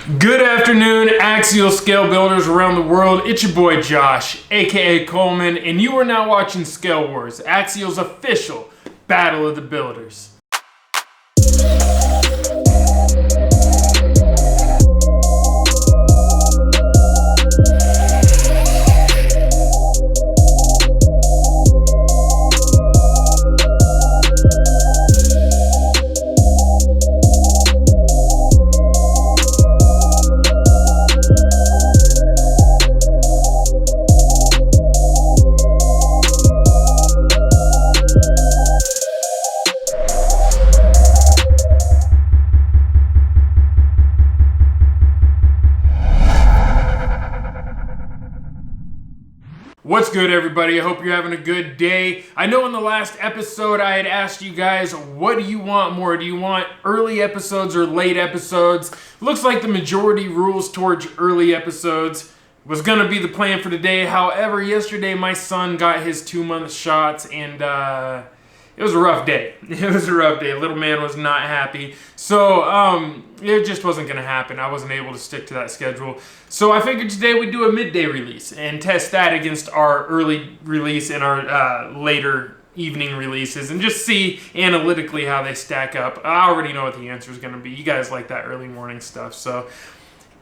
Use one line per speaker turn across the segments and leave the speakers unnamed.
Good afternoon, Axial scale builders around the world. It's your boy Josh, aka Coleman, and you are now watching ScaleWars, Axial's official Battle of the Builders. What's good, everybody? I hope you're having a good day. I know in the last episode I had asked you guys, what do you want more? Do you want early episodes or late episodes? Looks like the majority rules towards early episodes. Was gonna be the plan for today. However, yesterday my son got his 2-month shots and it was a rough day. It was a rough day. Little man was not happy. So it just wasn't going to happen. I wasn't able to stick to that schedule. So I figured today we'd do a midday release and test that against our early release and our later evening releases and just see analytically how they stack up. I already know what the answer is going to be. You guys like that early morning stuff. So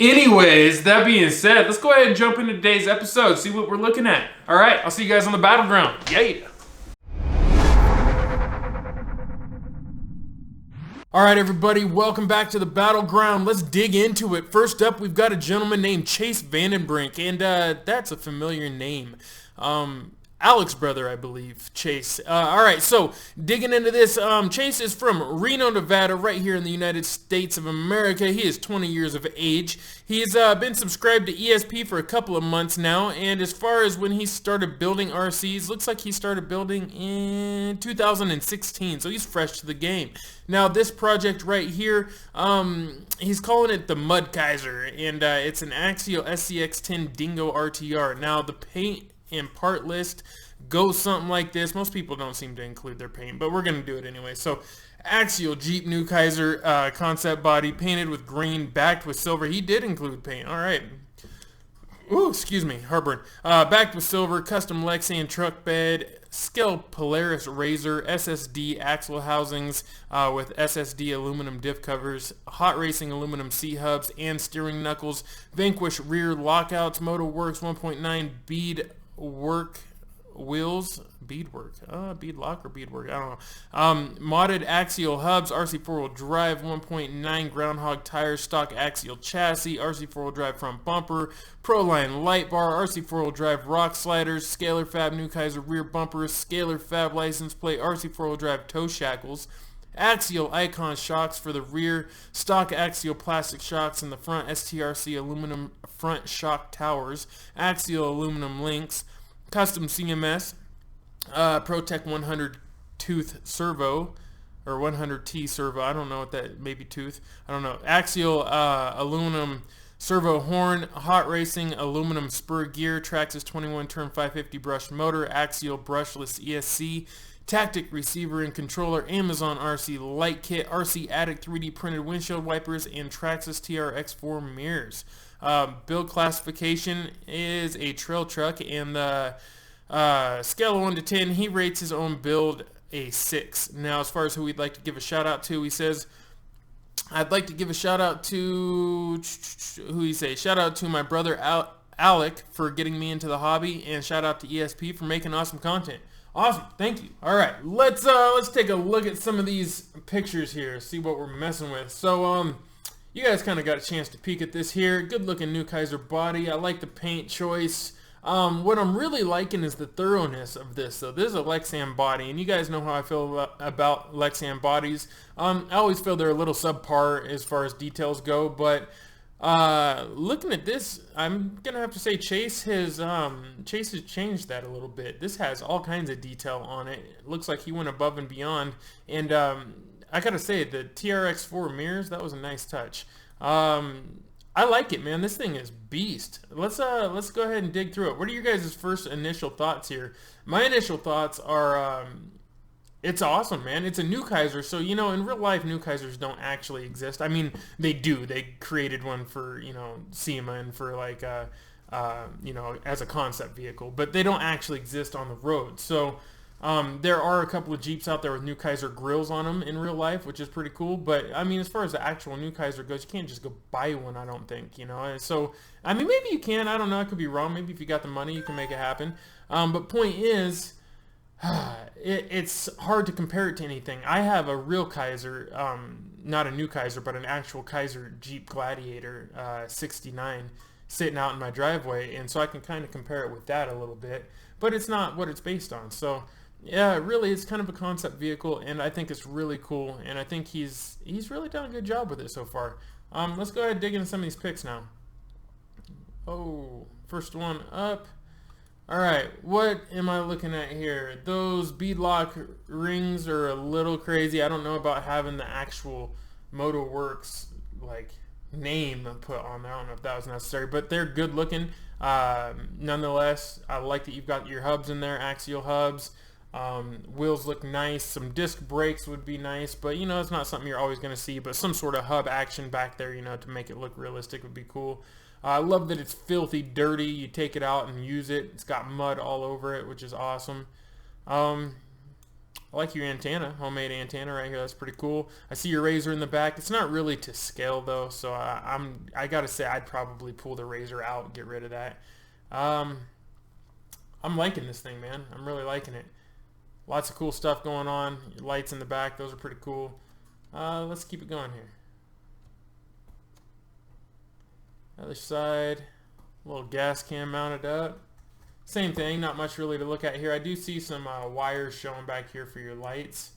anyways, that being said, let's go ahead and jump into today's episode, see what we're looking at. All right, I'll see you guys on the battleground. Yeah. Alright everybody, welcome back to the battleground. Let's dig into it. First up, we've got a gentleman named Chase Vandenbrink, and that's a familiar name. Alex's brother, I believe, Chase. Alright, so digging into this, Chase is from Reno, Nevada, right here in the United States of America. He is 20 years of age. He's been subscribed to ESP for a couple of months now, and as far as when he started building RCs, looks like he started building in 2016, so he's fresh to the game. Now this project right here, he's calling it the Mud Kaiser, and it's an Axial SCX10 Dingo RTR. Now the paint and part list goes something like this. Most people don't seem to include their paint, but we're going to do it anyway. So Axial Jeep New Kaiser concept body, painted with green, backed with silver. He did include paint. All right. Ooh, excuse me, heartburn. Backed with silver, custom Lexan truck bed, Scale Polaris Razor, SSD axle housings with SSD aluminum diff covers, hot racing aluminum C-hubs and steering knuckles, Vanquish rear lockouts, Motorworks 1.9 bead work wheels, beadwork, beadlock or beadwork, I don't know. Modded axial hubs, RC 4-wheel drive, 1.9 groundhog tires, stock axial chassis, RC 4-wheel drive front bumper, Proline light bar, RC 4-wheel drive rock sliders, Scalar Fab New Kaiser rear bumpers, Scalar Fab license plate, RC 4-wheel drive toe shackles, Axial Icon shocks for the rear, stock axial plastic shocks in the front, STRC aluminum front shock towers, axial aluminum links, custom CMS, ProTech 100 tooth servo, or 100T servo, I don't know what that, maybe tooth, I don't know, axial aluminum servo horn, hot racing aluminum spur gear, Traxxas 21 turn 550 brush motor, axial brushless ESC, Tactic receiver and controller, Amazon RC light kit, RC Addict 3D printed windshield wipers, and Traxxas TRX4 mirrors. Build classification is a trail truck, and the scale of 1 to 10, he rates his own build a 6. Now, as far as who we'd like to give a shout out to, he says, I'd like to give a shout out to, who you say, shout out to my brother Alec for getting me into the hobby, and shout out to ESP for making awesome content. Awesome, thank you. All right, let's take a look at some of these pictures here, see what we're messing with. So, you guys kind of got a chance to peek at this here. Good looking New Kaiser body. I like the paint choice. What I'm really liking is the thoroughness of this. So this is a Lexan body, and you guys know how I feel about Lexan bodies. I always feel they're a little subpar as far as details go, but looking at this, I'm gonna have to say Chase has changed that a little bit. This has all kinds of detail on it. It looks like he went above and beyond, and I gotta say the TRX4 mirrors, that was a nice touch. I like it, man. This thing is beast. Let's go ahead and dig through it. What are your guys' first initial thoughts here? My initial thoughts are It's awesome, man. It's a new Kaiser. So, you know, in real life, new Kaisers don't actually exist. I mean, they do. They created one for, you know, SEMA and for like, you know, as a concept vehicle. But they don't actually exist on the road. So there are a couple of Jeeps out there with new Kaiser grills on them in real life, which is pretty cool. But, I mean, as far as the actual new Kaiser goes, you can't just go buy one, I don't think, you know. And so, I mean, maybe you can. I don't know. I could be wrong. Maybe if you got the money, you can make it happen. But point is... it's hard to compare it to anything. I have a real Kaiser, not a new Kaiser, but an actual Kaiser Jeep Gladiator 69 sitting out in my driveway, and so I can kind of compare it with that a little bit, but it's not what it's based on. So yeah, really, it's kind of a concept vehicle, and I think it's really cool, and I think he's really done a good job with it so far. Let's go ahead and dig into some of these picks now. Oh, first one up. Alright, what am I looking at here? Those beadlock rings are a little crazy. I don't know about having the actual MotoWorks like name put on there. I don't know if that was necessary, but they're good looking. Nonetheless, I like that you've got your hubs in there, axial hubs. Wheels look nice. Some disc brakes would be nice, but you know, it's not something you're always going to see, but some sort of hub action back there, you know, to make it look realistic would be cool. I love that it's filthy dirty. You take it out and use it. It's got mud all over it, which is awesome. I like your antenna, homemade antenna right here. That's pretty cool. I see your razor in the back. It's not really to scale though, so I gotta say I'd probably pull the razor out and get rid of that. I'm liking this thing, man. I'm really liking it. Lots of cool stuff going on. Your lights in the back, those are pretty cool. Let's keep it going here. Other side, a little gas can mounted up. Same thing, not much really to look at here. I do see some wires showing back here for your lights.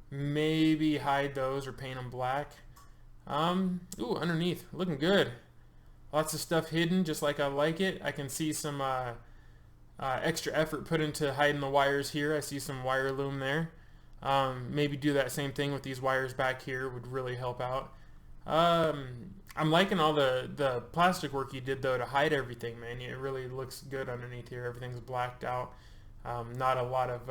Maybe hide those or paint them black. Ooh, underneath, looking good. Lots of stuff hidden, just like I like it. I can see some extra effort put into hiding the wires here. I see some wire loom there. Maybe do that same thing with these wires back here would really help out. I'm liking all the plastic work you did though to hide everything, man. It really looks good underneath here. Everything's blacked out. Not a lot of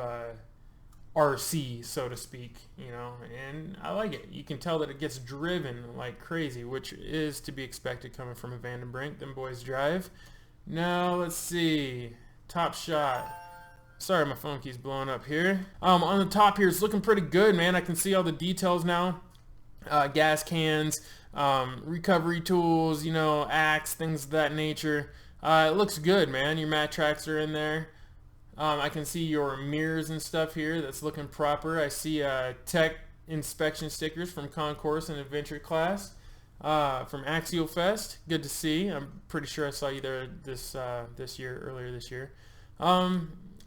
RC, so to speak, you know, and I like it. You can tell that it gets driven like crazy, which is to be expected coming from a Vandenbrink. Them boys drive. Now let's see. Top shot. Sorry, my phone keeps blowing up here. On the top here, it's looking pretty good, man. I can see all the details now. Gas cans, recovery tools, you know, axe, things of that nature. It looks good, man. Your mat tracks are in there. I can see your mirrors and stuff here. That's looking proper. I see tech inspection stickers from Concourse and Adventure Class from Axial Fest. Good to see. I'm pretty sure I saw you there earlier this year.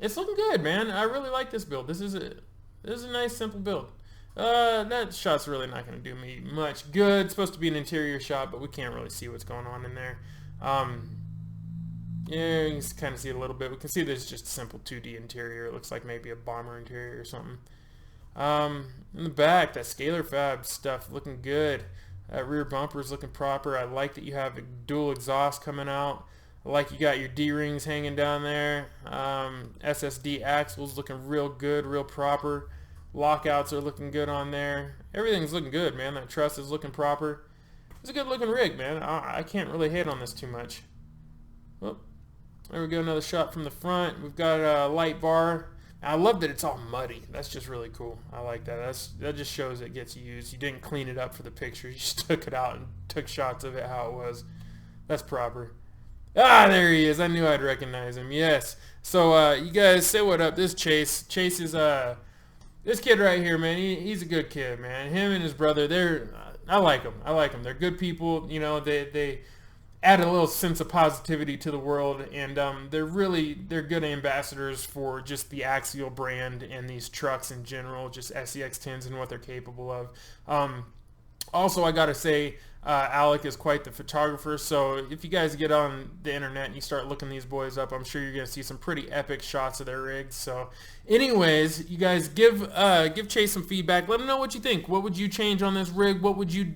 It's looking good, man. I really like this build. This is a nice, simple build. That shot's really not going to do me much good. It's supposed to be an interior shot, but we can't really see what's going on in there. Yeah, you can kind of see it a little bit. We can see there's just a simple 2D interior. It looks like maybe a bomber interior or something. In the back, that scalar fab stuff looking good. That rear bumper is looking proper. I like that you have a dual exhaust coming out. I like you got your D-rings hanging down there. SSD axles looking real good, real proper. Lockouts are looking good on there. Everything's looking good, man. That truss is looking proper. It's a good looking rig, man. I can't really hate on this too much. Oh, there we go, another shot from the front. We've got a light bar. I love that it's all muddy. That's just really cool. I like that. That just shows it gets used. You didn't clean it up for the picture. You just took it out and took shots of it how it was. That's proper. Ah, there he is. I knew I'd recognize him. Yes. So you guys say what up. This Chase. Chase is this kid right here, man. He's a good kid, man. Him and his brother, I like them. I like them. They're good people. You know, they add a little sense of positivity to the world, and they're good ambassadors for just the Axial brand and these trucks in general, just SCX10s and what they're capable of. Also, I gotta say, Alec is quite the photographer, so if you guys get on the internet and you start looking these boys up, I'm sure you're gonna see some pretty epic shots of their rigs. So anyways, you guys give Chase some feedback. Let him know what you think. What would you change on this rig? What would you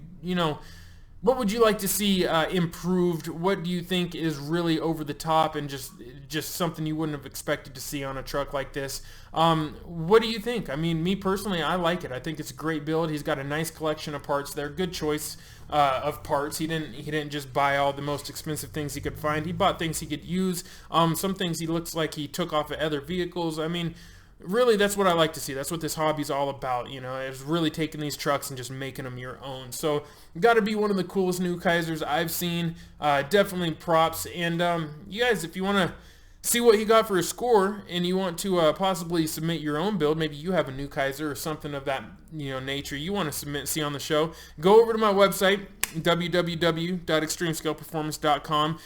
What would you like to see improved? What do you think is really over the top and just something you wouldn't have expected to see on a truck like this? What do you think? I mean, me personally, I like it. I think it's a great build. He's got a nice collection of parts there. Good choice of parts. He didn't just buy all the most expensive things he could find. He bought things he could use. Some things he looks like he took off of other vehicles. I mean, really, that's what I like to see. That's what this hobby's all about, you know, is really taking these trucks and just making them your own. So, got to be one of the coolest new Kaisers I've seen. Definitely props. And you guys, if you want to see what he got for a score and you want to possibly submit your own build, maybe you have a new Kaiser or something of that, you know, nature you want to see on the show, go over to my website, www.extremescaleperformance.com.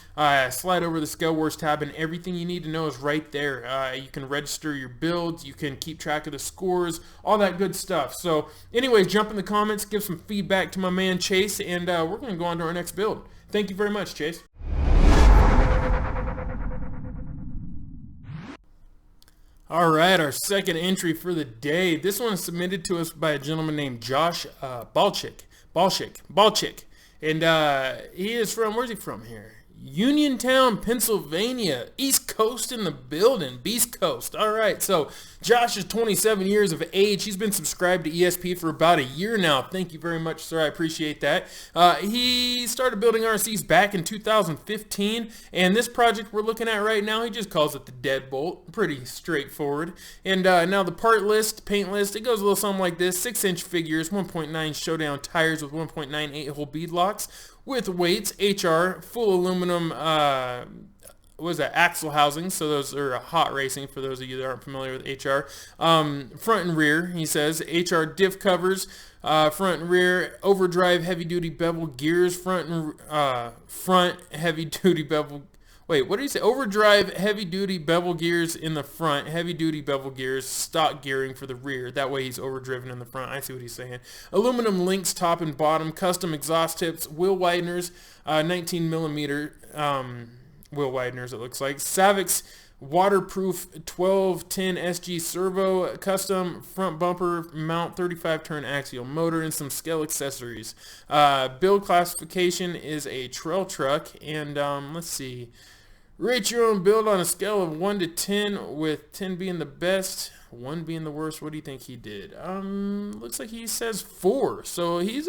Slide over the ScaleWars tab, and everything you need to know is right there. You can register your builds, you can keep track of the scores, all that good stuff. So anyways, jump in the comments, give some feedback to my man Chase, and we're going to go on to our next build. Thank you very much, Chase. All right, our second entry for the day. This one is submitted to us by a gentleman named Josh Balchik. And he is from, where's he from here? Uniontown, Pennsylvania. East Coast in the building. Beast Coast. All right, so Josh is 27 years of age. He's been subscribed to ESP for about a year now. Thank you very much, sir. I appreciate that. He started building RCs back in 2015, and this project we're looking at right now, he just calls it the Deadbolt. Pretty straightforward. And now the part list, paint list, it goes a little something like this. 6-inch figures, 1.9 showdown tires with 1.98 hole bead locks, with weights, HR, full aluminum, what is that, axle housing, so those are hot racing for those of you that aren't familiar with HR. Front and rear, he says, HR diff covers, front and rear, overdrive heavy-duty bevel gears, front heavy-duty bevel, wait, what did he say? Overdrive heavy-duty bevel gears in the front, heavy-duty bevel gears, stock gearing for the rear. That way he's overdriven in the front. I see what he's saying. Aluminum links top and bottom, custom exhaust tips, wheel wideners, 19 millimeter wheel wideners it looks like. Savix waterproof 1210 SG servo, custom front bumper mount, 35 turn axial motor, and some scale accessories. Build classification is a trail truck, and let's see. Rate your own build on a scale of 1 to 10, with 10 being the best, 1 being the worst. What do you think he did? Looks like he says 4. So he's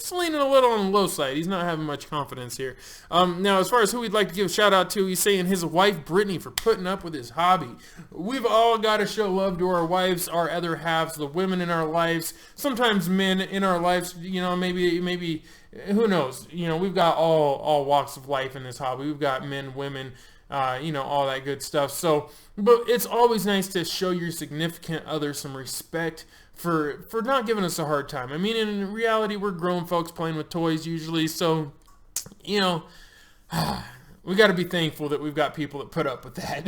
leaning a little on the low side. He's not having much confidence here. Now, as far as who we'd like to give a shout out to, he's saying his wife Brittany for putting up with his hobby. We've all got to show love to our wives, our other halves, the women in our lives. Sometimes men in our lives, you know, maybe. Who knows? You know, we've got all walks of life in this hobby. We've got men, women, you know, all that good stuff. So, but it's always nice to show your significant other some respect for not giving us a hard time. I mean, in reality, we're grown folks playing with toys usually. So, you know, we got to be thankful that we've got people that put up with that.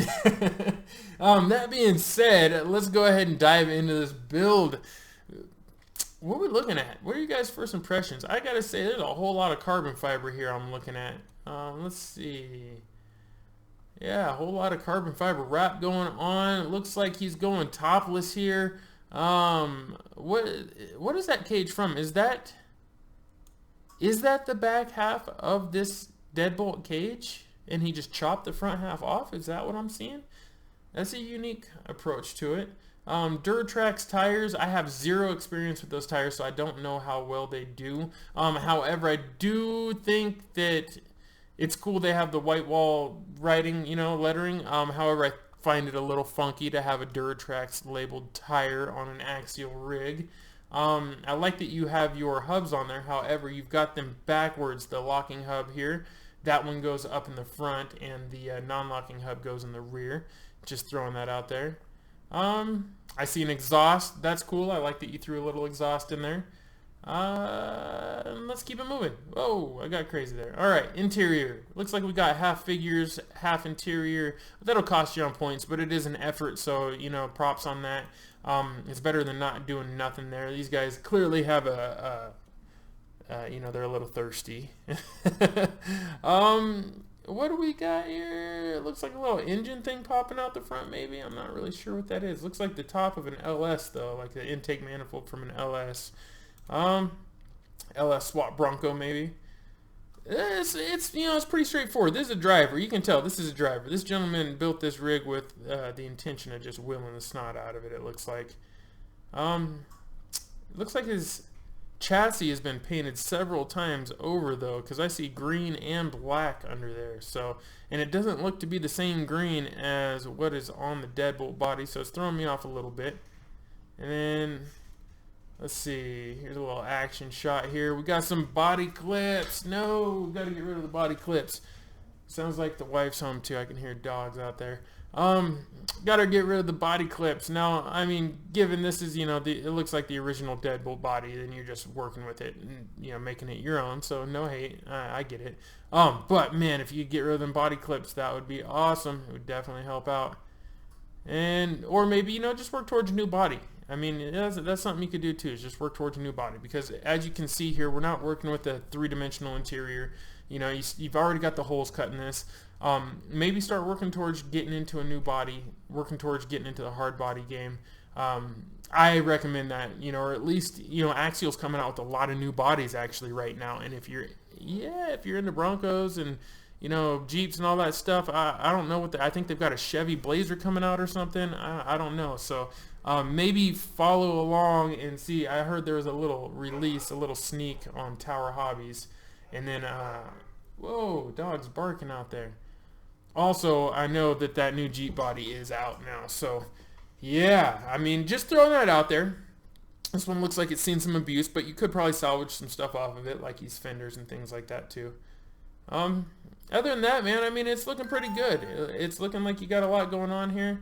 That being said, let's go ahead and dive into this build. What are we looking at? What are you guys' first impressions? I gotta say, there's a whole lot of carbon fiber here I'm looking at. Let's see. Yeah, a whole lot of carbon fiber wrap going on. It looks like he's going topless here. What is that cage from? Is that the back half of this Deadbolt cage? And he just chopped the front half off? Is that what I'm seeing? That's a unique approach to it. Duratrax tires, I have zero experience with those tires, so I don't know how well they do. However, I do think that it's cool they have the white wall writing, you know, lettering. However, I find it a little funky to have a Duratrax labeled tire on an axial rig. I like that you have your hubs on there. However, you've got them backwards. The locking hub here, that one goes up in the front, and the non-locking hub goes in the rear. Just throwing that out there. I see an exhaust. That's cool. I like that you threw a little exhaust in there. Let's keep it moving. Whoa, I got crazy there. All right, interior. Looks like we got half figures, half interior. That'll cost you on points, but it is an effort, so, you know, props on that. It's better than not doing nothing there. These guys clearly have you know, they're a little thirsty. What do we got here? It looks like a little engine thing popping out the front, maybe. I'm not really sure what that is. Looks like the top of an LS, though, like the intake manifold from an LS. LS swap Bronco maybe. It's you know, it's pretty straightforward. This is a driver. You can tell this is a driver. This gentleman built this rig with the intention of just wheeling the snot out of it. It looks like. It looks like his chassis has been painted several times over though, because I see green and black under there. So, and it doesn't look to be the same green as what is on the Deadbolt body, so it's throwing me off a little bit. And then let's see, here's a little action shot here. We got some body clips. No, we got to get rid of the body clips. Sounds like the wife's home too. I can hear dogs out there. Gotta get rid of the body clips. Now, I mean, given this is, you know, it looks like the original Deadbolt body, then you're just working with it and, you know, making it your own, so no hate. I get it. But man, if you could get rid of them body clips, that would be awesome. It would definitely help out. And, or maybe, you know, just work towards a new body. I mean, that's something you could do too, is just work towards a new body, because as you can see here, we're not working with a three-dimensional interior. You know, you've already got the holes cut in this. Maybe start working towards getting into a new body, working towards getting into the hard body game. I recommend that, you know, or at least, you know, Axial's coming out with a lot of new bodies actually right now. And if you're into Broncos and, you know, Jeeps and all that stuff, I don't know I think they've got a Chevy Blazer coming out or something. I don't know. So maybe follow along and see. I heard there was a little release, a little sneak on Tower Hobbies. And then, whoa, dog's barking out there. Also, I know that new Jeep body is out now. So, yeah, I mean, just throwing that out there. This one looks like it's seen some abuse, but you could probably salvage some stuff off of it, like these fenders and things like that, too. Other than that, man, I mean, it's looking pretty good. It's looking like you got a lot going on here.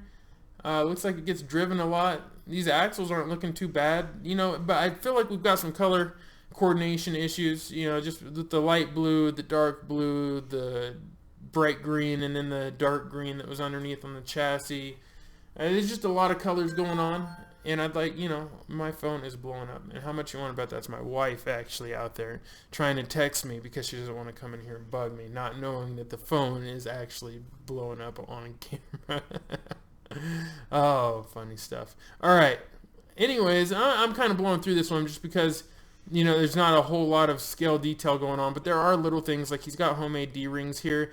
Looks like it gets driven a lot. These axles aren't looking too bad, you know, but I feel like we've got some color coordination issues, you know, just with the light blue, the dark blue, the bright green, and then the dark green that was underneath on the chassis. There's just a lot of colors going on, and I'd like, you know, my phone is blowing up. And how much you want to bet that's my wife actually out there trying to text me because she doesn't want to come in here and bug me, not knowing that the phone is actually blowing up on camera. Oh, funny stuff. All right. Anyways, I'm kind of blowing through this one just because, you know, there's not a whole lot of scale detail going on, but there are little things, like he's got homemade D-rings here.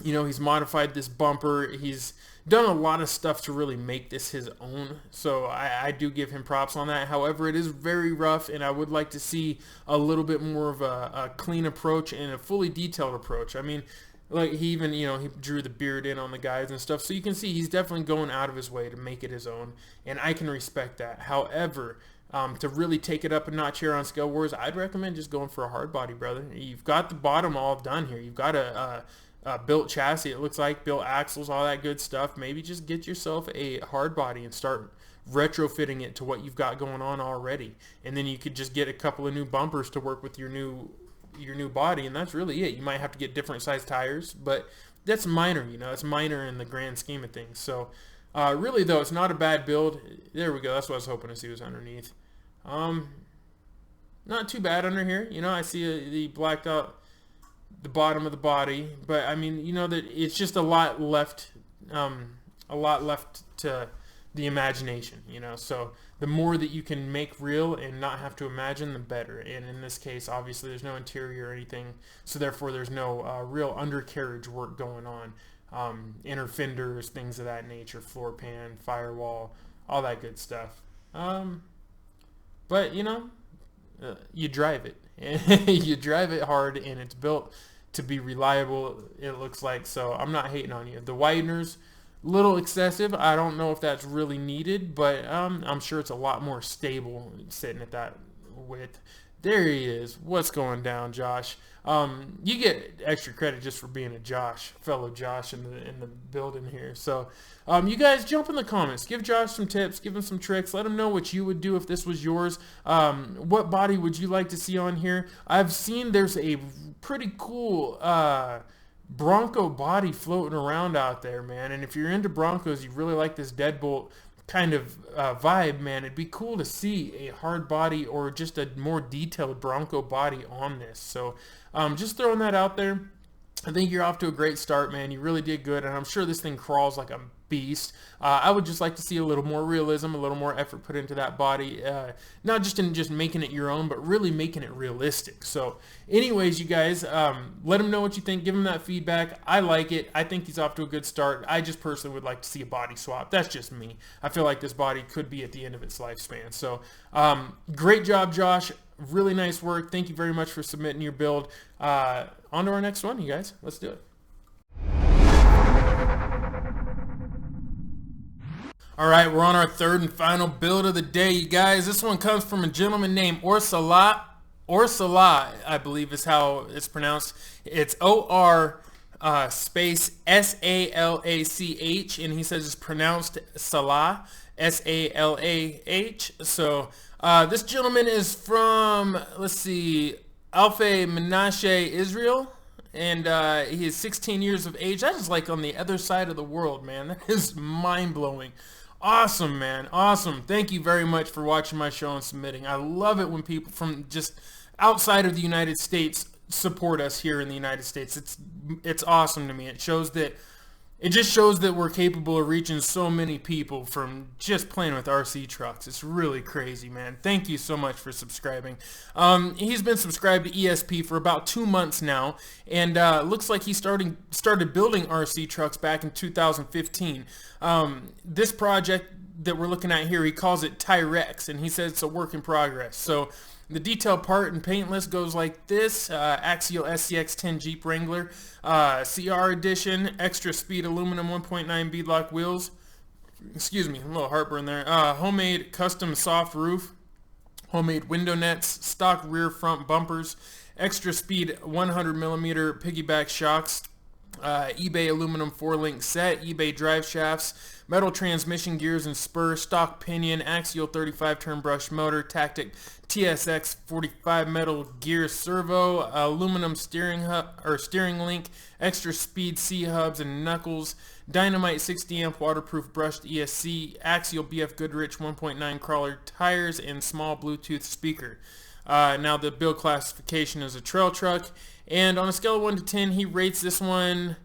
You know, he's modified this bumper. He's done a lot of stuff to really make this his own, so I do give him props on that. However, it is very rough, and I would like to see a little bit more of a clean approach and a fully detailed approach. I mean, like he even, you know, he drew the beard in on the guys and stuff, so you can see he's definitely going out of his way to make it his own, and I can respect that. However, to really take it up a notch here on ScaleWars, I'd recommend just going for a hard body, brother. You've got the bottom all done here. You've got a built chassis, it looks like, built axles, all that good stuff. Maybe just get yourself a hard body and start retrofitting it to what you've got going on already. And then you could just get a couple of new bumpers to work with your new body, and that's really it. You might have to get different size tires, but that's minor, you know. It's minor in the grand scheme of things. So really though, it's not a bad build. There we go. That's what I was hoping to see was underneath. Not too bad under here. You know, I see the blacked out the bottom of the body, but I mean, you know, that it's just a lot left to the imagination, you know. So the more that you can make real and not have to imagine, the better. And in this case, obviously there's no interior or anything, so therefore there's no real undercarriage work going on. Inner fenders, things of that nature, floor pan, firewall, all that good stuff. But you know, you drive it. You drive it hard, and it's built to be reliable, it looks like. So I'm not hating on you. The wideners, little excessive. I don't know if that's really needed, but I'm sure it's a lot more stable sitting at that width. There he is. What's going down, Josh? You get extra credit just for being a fellow Josh in the building here. So you guys jump in the comments, give Josh some tips, give him some tricks, let him know what you would do if this was yours. What body would you like to see on here? I've seen there's a pretty cool Bronco body floating around out there, man. And if you're into Broncos, you really like this Deadbolt kind of vibe, man, it'd be cool to see a hard body or just a more detailed Bronco body on this. So just throwing that out there. I think you're off to a great start, man. You really did good, and I'm sure this thing crawls like a beast. I would just like to see a little more realism, a little more effort put into that body, not just in just making it your own, but really making it realistic. So anyways, you guys, let him know what you think. Give him that feedback. I like it. I think he's off to a good start. I just personally would like to see a body swap. That's just me. I feel like this body could be at the end of its lifespan. So great job, Josh. Really nice work. Thank you very much for submitting your build. On to our next one, you guys. Let's do it. All right, we're on our third and final build of the day, you guys. This one comes from a gentleman named Orsala, I believe is how it's pronounced. It's O-R space S-A-L-A-C-H, and he says it's pronounced Salah, S-A-L-A-H. So this gentleman is from, let's see, Alpha Menashe, Israel, and he is 16 years of age. That is like on the other side of the world, man. That is mind-blowing. Awesome, man. Awesome. Thank you very much for watching my show and submitting. I love it when people from just outside of the United States support us here in the United States. It's awesome to me. It just shows that we're capable of reaching so many people from just playing with RC trucks. It's really crazy, man. Thank you so much for subscribing. He's been subscribed to ESP for about 2 months now, and looks like he started building RC trucks back in 2015. This project that we're looking at here, he calls it Tyrex, and he says it's a work in progress. So the detail part and paint list goes like this: Axial SCX10 Jeep Wrangler, CR edition, extra speed aluminum 1.9 beadlock wheels. Excuse me, a little heartburn there. Homemade custom soft roof, homemade window nets, stock rear front bumpers, extra speed 100 millimeter piggyback shocks, eBay aluminum 4-link set, eBay drive shafts, metal transmission gears and spur, stock pinion, Axial 35 turn brush motor, Tactic TSX 45 metal gear servo, aluminum steering link, extra speed C hubs and knuckles, Dynamite 60 amp waterproof brushed ESC, Axial BF Goodrich 1.9 crawler tires, and small Bluetooth speaker. Now the build classification is a trail truck, and on a scale of 1 to 10, he rates this one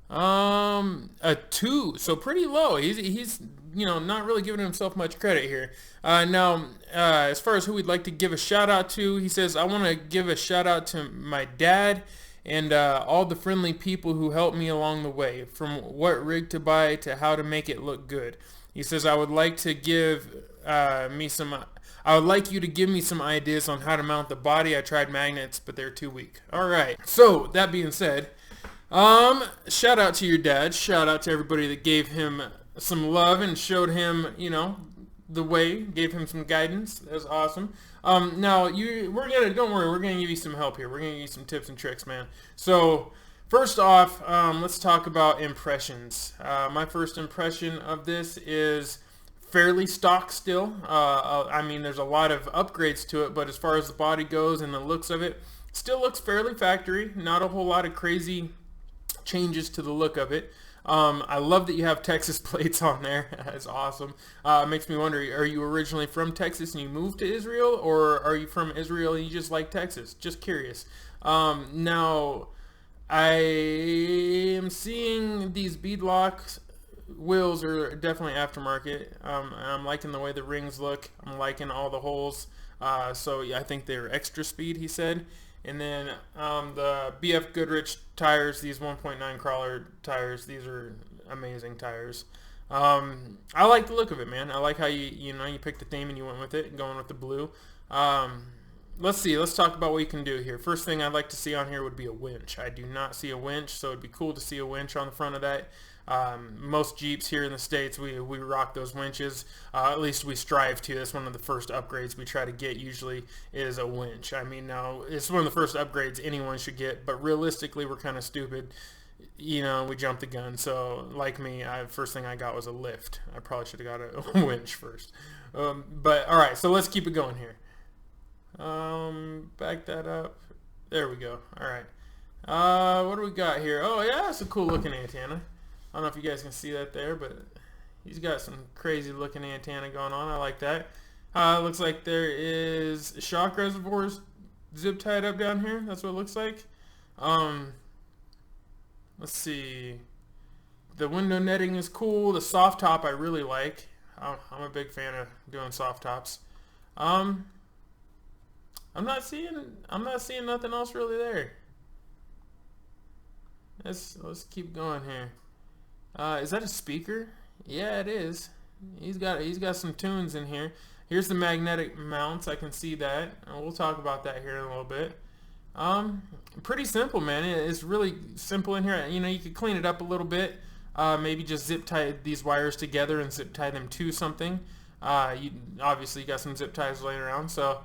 a 2, so pretty low. He's not really giving himself much credit here. Now as far as who we'd like to give a shout out to, he says, I want to give a shout out to my dad and all the friendly people who helped me along the way, from what rig to buy to how to make it look good. He says, I would like you to give me some ideas on how to mount the body. I tried magnets, but they're too weak. All right. So that being said, shout out to your dad. Shout out to everybody that gave him some love and showed him, the way, gave him some guidance. That was awesome. Now don't worry, we're gonna give you some help here. We're gonna give you some tips and tricks, man. So first off, let's talk about impressions. My first impression of this is fairly stock still. I mean, there's a lot of upgrades to it, but as far as the body goes and the looks of it, still looks fairly factory. Not a whole lot of crazy changes to the look of it. I love that you have Texas plates on there. That's awesome. It makes me wonder, are you originally from Texas and you moved to Israel, or are you from Israel and you just like Texas? Just curious. Now, I am seeing these beadlocks. Wheels are definitely aftermarket. I'm liking the way the rings look. I'm liking all the holes. So yeah, I think they're extra speed, he said. And then the BF Goodrich tires, these 1.9 crawler tires, these are amazing tires. I like the look of it, man. I like how you picked the theme and you went with it, going with the blue. Let's see. Let's talk about what you can do here. First thing I'd like to see on here would be a winch. I do not see a winch, so it'd be cool to see a winch on the front of that. Most Jeeps here in the States, we rock those winches. At least we strive to. That's one of the first upgrades we try to get usually is a winch. I mean, now, it's one of the first upgrades anyone should get, but realistically, we're kind of stupid. We jumped the gun. So, like me, first thing I got was a lift. I probably should have got a winch first. But, alright, so let's keep it going here. Back that up. There we go. Alright. What do we got here? Oh, yeah, it's a cool looking antenna. I don't know if you guys can see that there, but he's got some crazy looking antenna going on. I like that. Looks like there is shock reservoirs zip tied up down here. That's what it looks like. Let's see. The window netting is cool. The soft top I really like. I'm a big fan of doing soft tops. Um, I'm not seeing nothing else really there. Let's keep going here. Is that a speaker? Yeah, it is. He's got some tunes in here. Here's the magnetic mounts. I can see that. We'll talk about that here in a little bit. Pretty simple, man. It's really simple in here. You know, you could clean it up a little bit. Maybe just zip tie these wires together and zip tie them to something. Obviously you got some zip ties laying around, so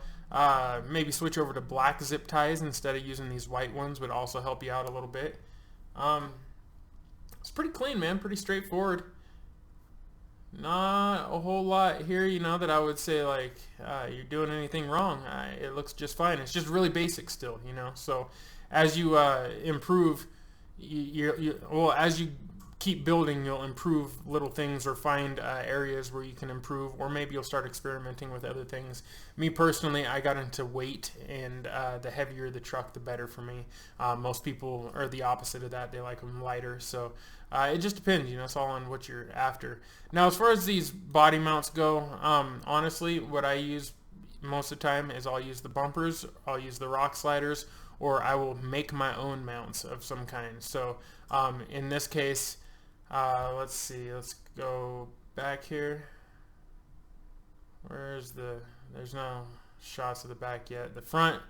maybe switch over to black zip ties instead of using these white ones would also help you out a little bit. It's pretty clean, man. Pretty straightforward. Not a whole lot here, you know, that I would say like you're doing anything wrong. It looks just fine. It's just really basic still, you know. So as you improve, well, as you keep building, you'll improve little things or find areas where you can improve, or maybe you'll start experimenting with other things. Me personally, I got into weight, and the heavier the truck, the better for me. Most people are the opposite of that. They like them lighter, so it just depends, you know. It's all on what you're after. Now, as far as these body mounts go, honestly, what I use most of the time is I'll use the bumpers, I'll use the rock sliders, or I will make my own mounts of some kind. So in this case, let's see, let's go back here. There's no shots of the back yet. The front,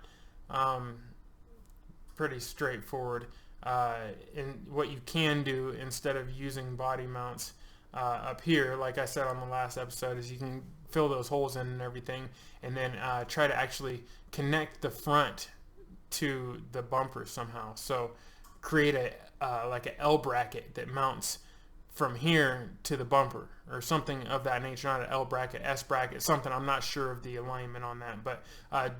pretty straightforward. And what you can do instead of using body mounts up here, like I said on the last episode, is you can fill those holes in and everything, and then try to actually connect the front to the bumper somehow. So create a like an L bracket that mounts from here to the bumper or something of that nature. Not an L bracket, S bracket, something. I'm not sure of the alignment on that, but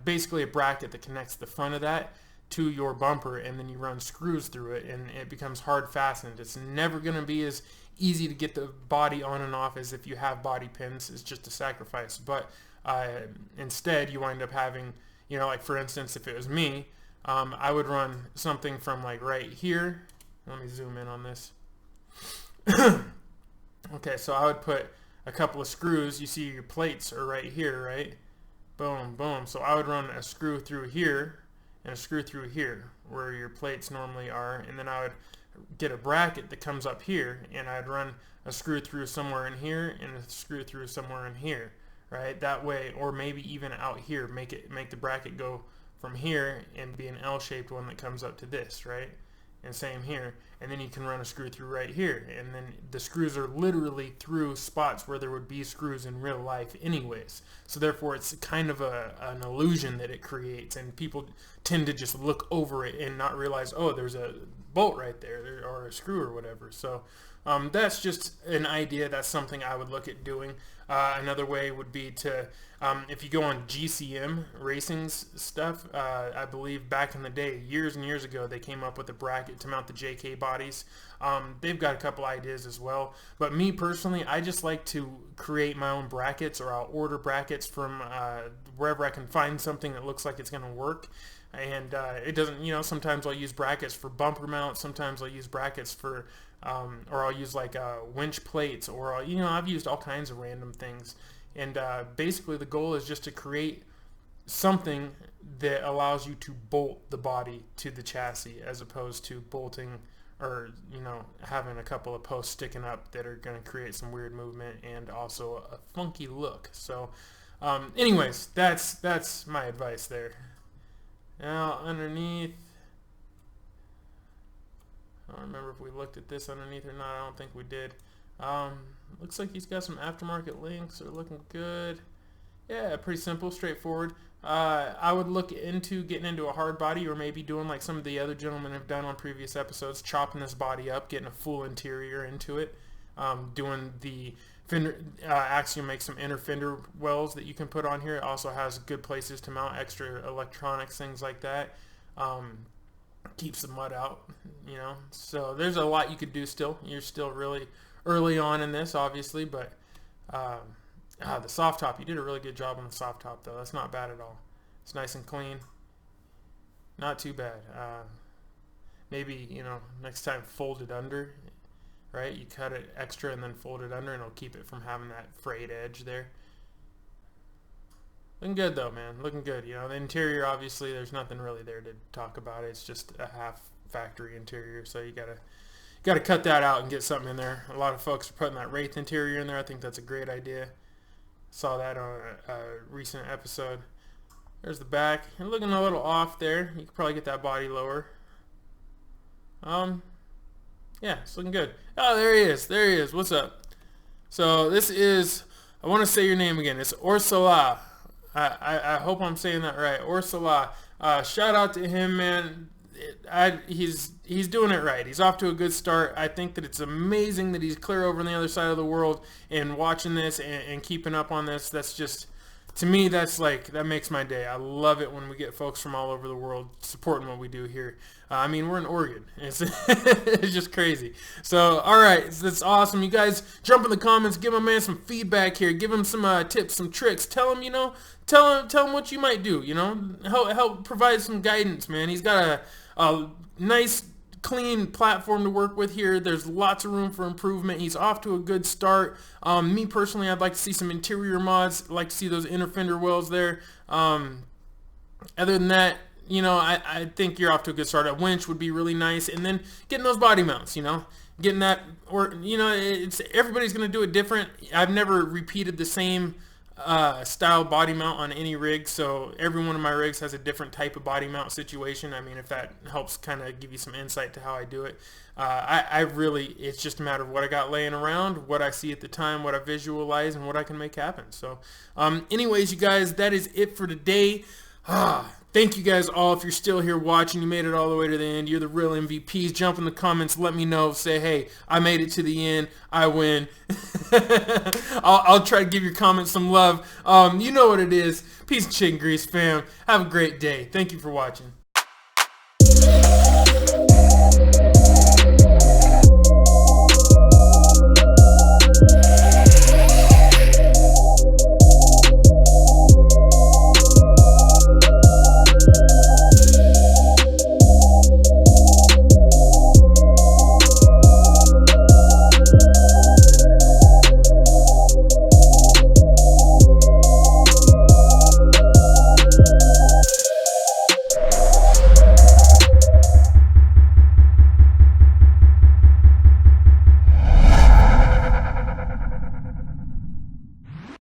basically a bracket that connects the front of that to your bumper, and then you run screws through it, and it becomes hard fastened. It's never going to be as easy to get the body on and off as if you have body pins. It's just a sacrifice, but instead you wind up having, you know, like for instance, if it was me, I would run something from like right here. Let me zoom in on this. Okay, so I would put a couple of screws. You see your plates are right here, right? Boom, boom. So I would run a screw through here and a screw through here where your plates normally are, and then I would get a bracket that comes up here, and I'd run a screw through somewhere in here and a screw through somewhere in here, right? That way, or maybe even out here, make the bracket go from here and be an L-shaped one that comes up to this, right? And same here, and then you can run a screw through right here, and then the screws are literally through spots where there would be screws in real life anyways. So therefore it's kind of an illusion that it creates, and people tend to just look over it and not realize, oh, there's a bolt right there or a screw or whatever. So that's just an idea. That's something I would look at doing. Another way would be to, if you go on GCM Racing's stuff, I believe back in the day, years and years ago, they came up with a bracket to mount the JK bodies. They've got a couple ideas as well. But me personally, I just like to create my own brackets, or I'll order brackets from wherever I can find something that looks like it's going to work. And it doesn't, you know, sometimes I'll use brackets for bumper mounts, sometimes I'll use brackets for or I'll use like winch plates, or you know, I've used all kinds of random things. And basically the goal is just to create something that allows you to bolt the body to the chassis, as opposed to bolting or, you know, having a couple of posts sticking up that are going to create some weird movement and also a funky look. So anyways, that's my advice there. Now underneath, I don't remember if we looked at this underneath or not. I don't think we did. Looks like he's got some aftermarket links. They're looking good. Yeah, pretty simple, straightforward. I would look into getting into a hard body, or maybe doing like some of the other gentlemen have done on previous episodes, chopping this body up, getting a full interior into it. Doing the fender, Axial makes some inner fender wells that you can put on here. It also has good places to mount extra electronics, things like that. Keeps the mud out, you know. So there's a lot you could do still. You're still really early on in this, obviously, but the soft top, you did a really good job on the soft top, though. That's not bad at all. It's nice and clean. Not too bad. maybe, you know, next time fold it under, right? You cut it extra and then fold it under, and it'll keep it from having that frayed edge there. Looking good though, man. Looking good. You know, the interior, obviously, there's nothing really there to talk about. It's just a half factory interior, so you gotta cut that out and get something in there. A lot of folks are putting that Wraith interior in there. I think that's a great idea. Saw that on a recent episode. There's the back. You're looking a little off there. You could probably get that body lower. Yeah, it's looking good. Oh, there he is. There he is. What's up? So this is, I want to say your name again. It's Ursula. I hope I'm saying that right. Ursula. Shout out to him, man. He's doing it right. He's off to a good start. I think that it's amazing that he's clear over on the other side of the world and watching this and keeping up on this. That's just, to me, that's like, that makes my day. I love it when we get folks from all over the world supporting what we do here. I mean, we're in Oregon. It's, it's just crazy. So, all right, that's awesome. You guys jump in the comments, give my man some feedback here, give him some tips, some tricks. Tell him, you know, tell him what you might do. You know, help provide some guidance, man. He's got a nice, clean platform to work with here. There's lots of room for improvement. He's off to a good start. Me personally, I'd like to see some interior mods. I'd like to see those inner fender wells there. Other than that, you know, I think you're off to a good start. A winch would be really nice, and then getting those body mounts, you know, getting that, or, you know, it's, everybody's gonna do it different. I've never repeated the same style body mount on any rig, so every one of my rigs has a different type of body mount situation. I mean, if that helps kind of give you some insight to how I do it. I really, it's just a matter of what I got laying around, what I see at the time, what I visualize, and what I can make happen. So anyways, you guys, that is it for today. Thank you guys all. If you're still here watching, you made it all the way to the end, you're the real MVPs. Jump in the comments, let me know, say, hey, I made it to the end, I win. I'll try to give your comments some love. You know what it is. Peace and chicken grease, fam. Have a great day. Thank you for watching.